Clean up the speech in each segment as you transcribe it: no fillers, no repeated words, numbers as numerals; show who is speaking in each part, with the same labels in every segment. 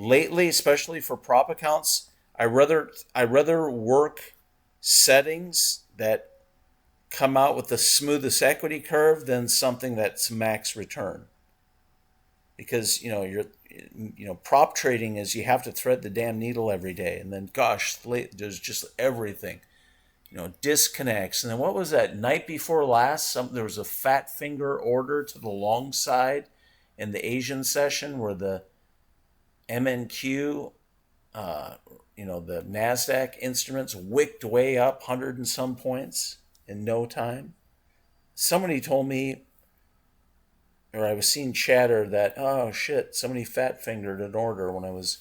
Speaker 1: lately, especially for prop accounts, I rather work settings that come out with the smoothest equity curve than something that's max return. Because prop trading is you have to thread the damn needle every day, and then gosh, there's just everything, disconnects. And then what was that night before last? There was a fat finger order to the long side in the Asian session where the MNQ, the Nasdaq instruments wicked way up 100 and some points in no time. Somebody told me, or I was seeing chatter that, oh shit, somebody fat fingered an order when I was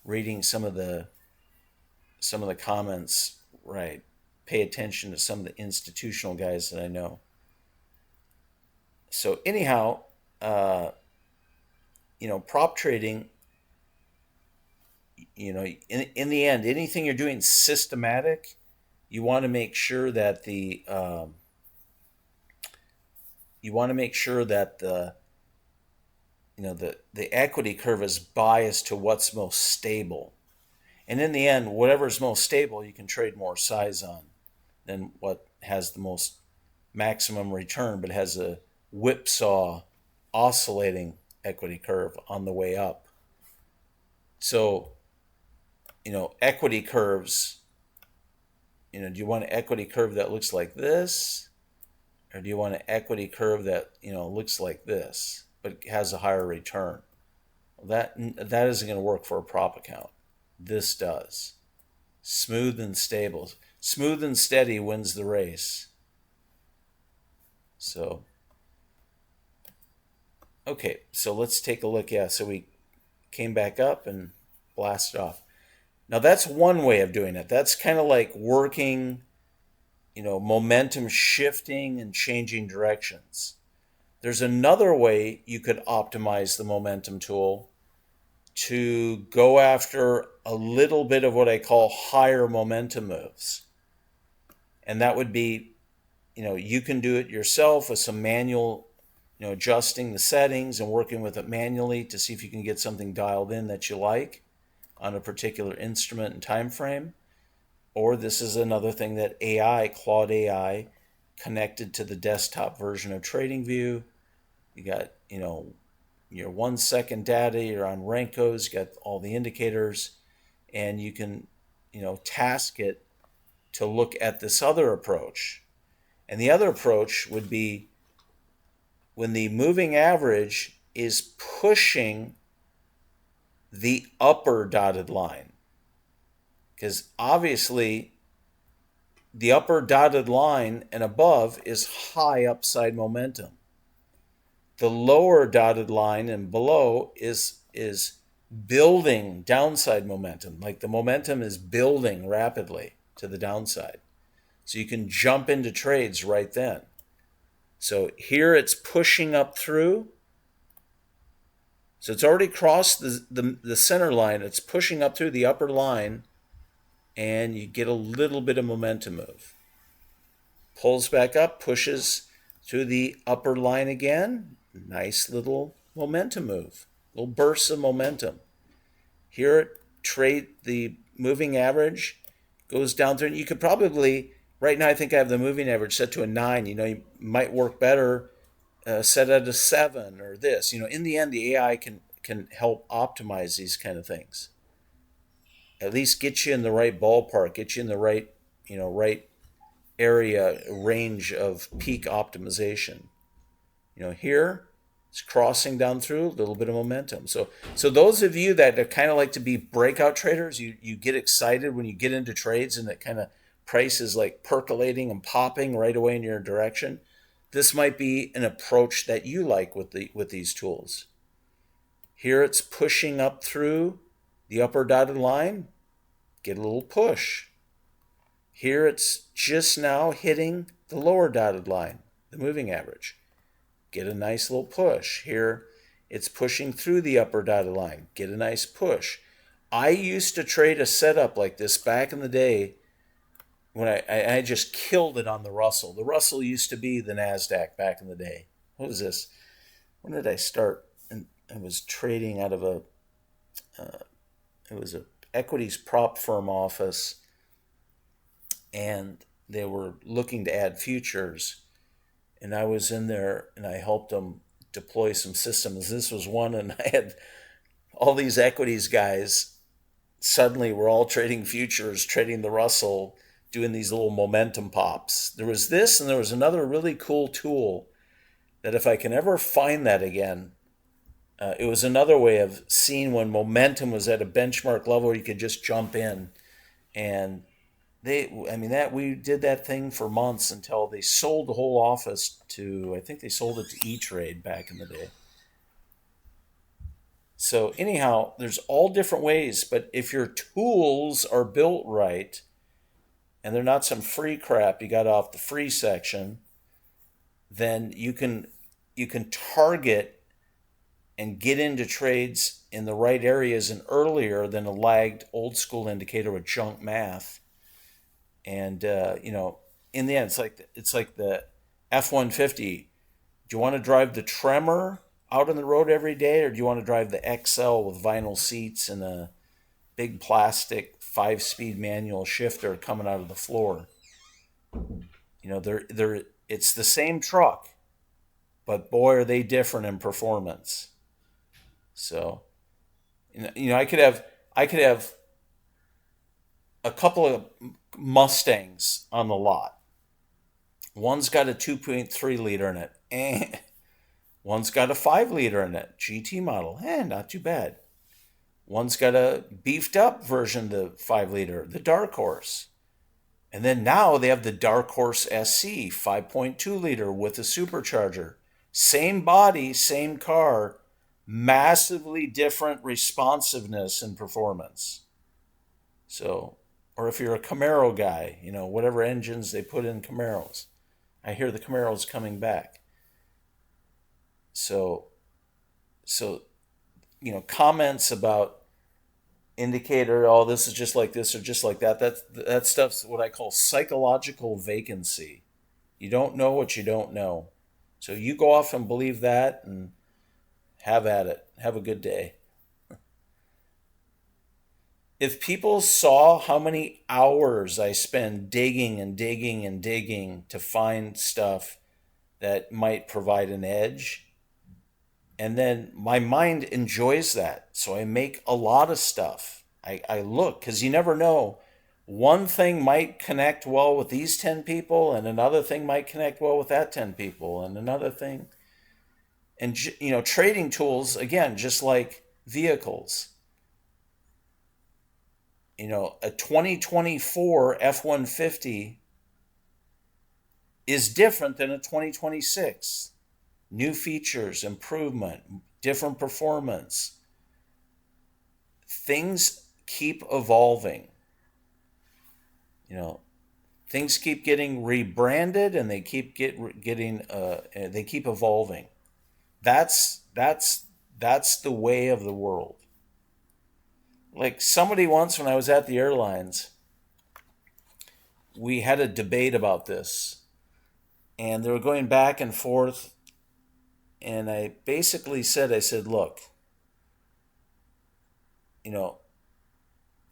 Speaker 1: reading some of the comments. Right, pay attention to some of the institutional guys that I know. So anyhow, prop trading, in the end, anything you're doing systematic, you want to make sure that the equity curve is biased to what's most stable. And in the end, whatever's most stable, you can trade more size on than what has the most maximum return, but has a whipsaw oscillating equity curve on the way up. So, equity curves, do you want an equity curve that looks like this? Or do you want an equity curve that, looks like this, but has a higher return? That isn't going to work for a prop account. This does. Smooth and stable. Smooth and steady wins the race. So, okay, so let's take a look. Yeah, so we came back up and blasted off. Now that's one way of doing it. That's kind of like working, momentum shifting and changing directions. There's another way you could optimize the momentum tool to go after a little bit of what I call higher momentum moves. And that would be, you can do it yourself with some manual, adjusting the settings and working with it manually to see if you can get something dialed in that you like on a particular instrument and time frame. Or this is another thing that Claude AI, connected to the desktop version of TradingView. You got, your 1 second data, you're on Renko's, you got all the indicators, and you can, task it to look at this other approach. And the other approach would be when the moving average is pushing the upper dotted line. Because obviously the upper dotted line and above is high upside momentum. The lower dotted line and below is building downside momentum. Like the momentum is building rapidly to the downside. So you can jump into trades right then. So here it's pushing up through. So it's already crossed the center line. It's pushing up through the upper line, and you get a little bit of momentum move. Pulls back up, pushes through the upper line again. Nice little momentum move, little bursts of momentum. Here, the moving average goes down through, and you could probably, right now I think I have the moving average set to a 9. You might work better set at a 7 or this. In the end, the AI can help optimize these kind of things. At least get you in the right ballpark, get you in the right, right area range of peak optimization. Here it's crossing down through a little bit of momentum. So those of you that are kind of like to be breakout traders, you get excited when you get into trades and that kind of price is like percolating and popping right away in your direction. This might be an approach that you like with these tools. Here it's pushing up through the upper dotted line, get a little push. Here it's just now hitting the lower dotted line, the moving average. Get a nice little push. Here it's pushing through the upper dotted line. Get a nice push. I used to trade a setup like this back in the day when I just killed it on the Russell. The Russell used to be the Nasdaq back in the day. What was this? When did I start? And I was trading out of a It was a equities prop firm office, and they were looking to add futures. And I was in there and I helped them deploy some systems. This was one, and I had all these equities guys suddenly were all trading futures, trading the Russell, doing these little momentum pops. There was this, and there was another really cool tool that if I can ever find that again, it was another way of seeing when momentum was at a benchmark level where you could just jump in. And I mean, that we did that thing for months until they sold the whole office to, I think they sold it to E-Trade back in the day. So anyhow, there's all different ways, but if your tools are built right and they're not some free crap you got off the free section, then you can target and get into trades in the right areas and earlier than a lagged old school indicator with junk math. And in the end, it's like the F-150. Do you want to drive the Tremor out on the road every day, or do you want to drive the XL with vinyl seats and a big plastic 5-speed manual shifter coming out of the floor? They're it's the same truck, but boy, are they different in performance. So, I could have a couple of Mustangs on the lot. One's got a 2.3 liter in it. One's got a 5 liter in it. GT model. Not too bad. One's got a beefed up version of the 5 liter, the Dark Horse. And then now they have the Dark Horse SC 5.2 liter with a supercharger. Same body, same car, massively different responsiveness and performance. So, or if you're a Camaro guy, whatever engines they put in Camaros. I hear the Camaro's coming back. So, comments about indicator, oh, this is just like this or just like that. That stuff's what I call psychological vacancy. You don't know what you don't know. So you go off and believe that and have at it. Have a good day. If people saw how many hours I spend digging and digging and digging to find stuff that might provide an edge, and then my mind enjoys that. So I make a lot of stuff. I look, because you never know. One thing might connect well with these 10 people, and another thing might connect well with that 10 people, and another thing. And, trading tools, again, just like vehicles. A 2024 F-150 is different than a 2026. New features, improvement, different performance. Things keep evolving. Things keep getting rebranded, and they keep they keep evolving. That's the way of the world. Like somebody once, when I was at the airlines, we had a debate about this, and they were going back and forth. And I basically said, look,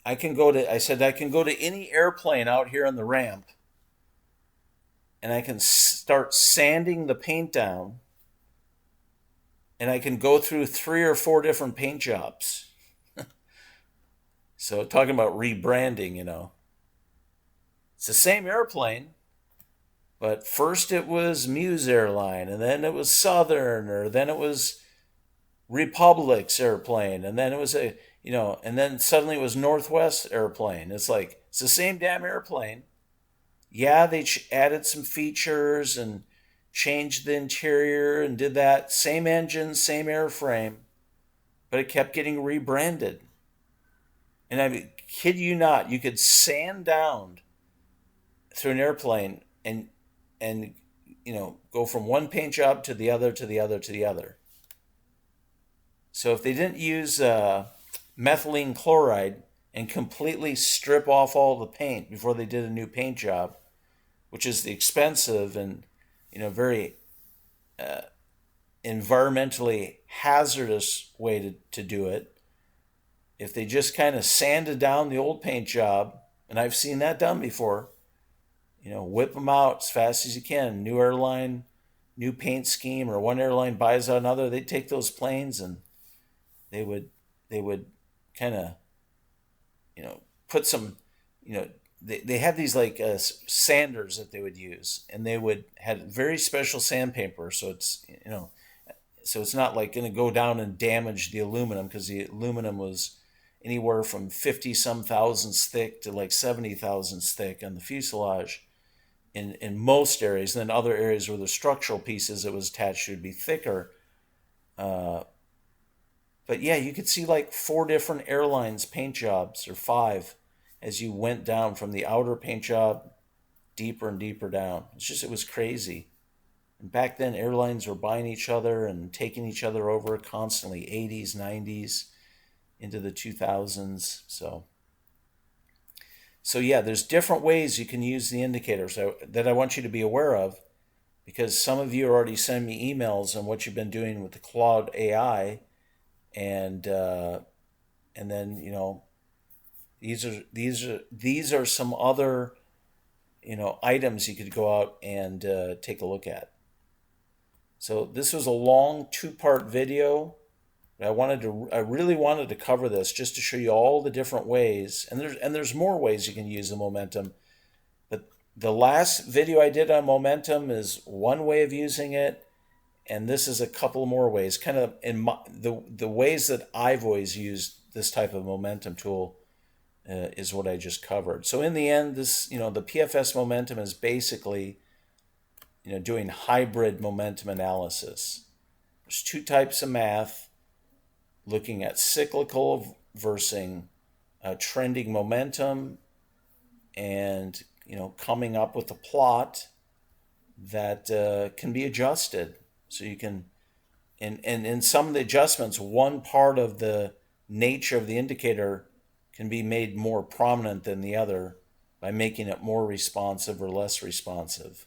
Speaker 1: I can go to any airplane out here on the ramp, and I can start sanding the paint down, and I can go through 3 or 4 different paint jobs. So talking about rebranding, it's the same airplane, but first it was Muse Airline, and then it was Southern, or then it was Republic's airplane, and then it was and then suddenly it was Northwest airplane. It's like, it's the same damn airplane. Yeah, they added some features and changed the interior and did that. Same engine, same airframe, but it kept getting rebranded. And I kid you not, you could sand down through an airplane and go from one paint job to the other, to the other, to the other. So if they didn't use methylene chloride and completely strip off all the paint before they did a new paint job, which is the expensive and very environmentally hazardous way to do it, if they just kind of sanded down the old paint job, and I've seen that done before, whip them out as fast as you can. New airline, new paint scheme, or one airline buys out another. They'd take those planes and they would they would kind of put some they have these like sanders that they would use, and they would had very special sandpaper, so it's not like going to go down and damage the aluminum, because the aluminum was anywhere from 50 some thousandths thick to like 70 thousandths thick on the fuselage in most areas. And then other areas where the structural pieces that was attached should be thicker. But yeah, you could see like 4 different airlines paint jobs, or 5, as you went down from the outer paint job deeper and deeper down. It was crazy. And back then, airlines were buying each other and taking each other over constantly, 80s, 90s, into the 2000s. So yeah, there's different ways you can use the indicators that I want you to be aware of, because some of you already send me emails on what you've been doing with the Claude AI, and then these are some other items you could go out and take a look at. So this was a long 2-part video. I really wanted to cover this just to show you all the different ways, and there's more ways you can use the momentum. But the last video I did on momentum is one way of using it, and this is a couple more ways. Kind of the ways that I've always used this type of momentum tool is what I just covered. So in the end, the PFS momentum is basically doing hybrid momentum analysis. There's 2 types of math: looking at cyclical versus trending momentum, and coming up with a plot that can be adjusted. So you can, and in some of the adjustments, one part of the nature of the indicator can be made more prominent than the other by making it more responsive or less responsive,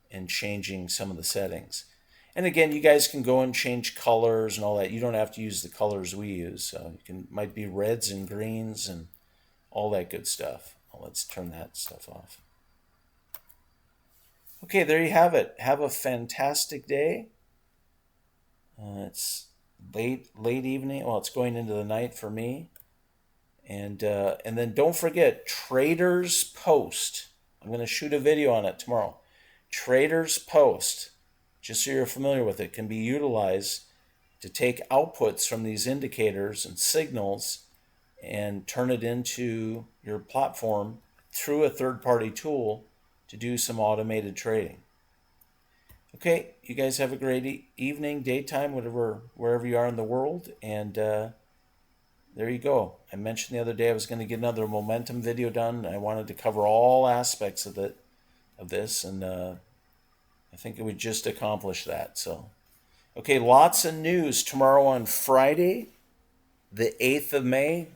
Speaker 1: and changing some of the settings. And again, you guys can go and change colors and all that. You don't have to use the colors we use. So might be reds and greens and all that good stuff. Well, let's turn that stuff off. Okay, there you have it. Have a fantastic day. It's late evening. Well, it's going into the night for me. And then don't forget, Traders Post. I'm going to shoot a video on it tomorrow. Traders Post, just so you're familiar with it, can be utilized to take outputs from these indicators and signals and turn it into your platform through a third-party tool to do some automated trading. Okay, you guys have a great evening, daytime, wherever you are in the world, and there you go. I mentioned the other day I was going to get another momentum video done. I wanted to cover all aspects of this, and I think it would just accomplish that. So, okay, lots of news tomorrow on Friday, the 8th of May.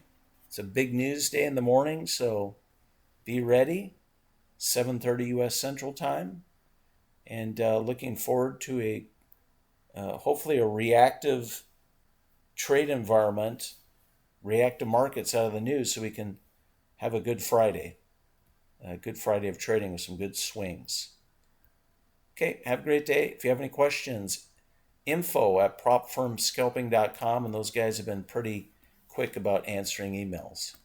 Speaker 1: It's a big news day in the morning, so be ready. 7:30 U.S. Central Time, and looking forward to hopefully a reactive trade environment, reactive markets out of the news, so we can have a good Friday of trading with some good swings. Okay, have a great day. If you have any questions, info@propfirmscalping.com, and those guys have been pretty quick about answering emails.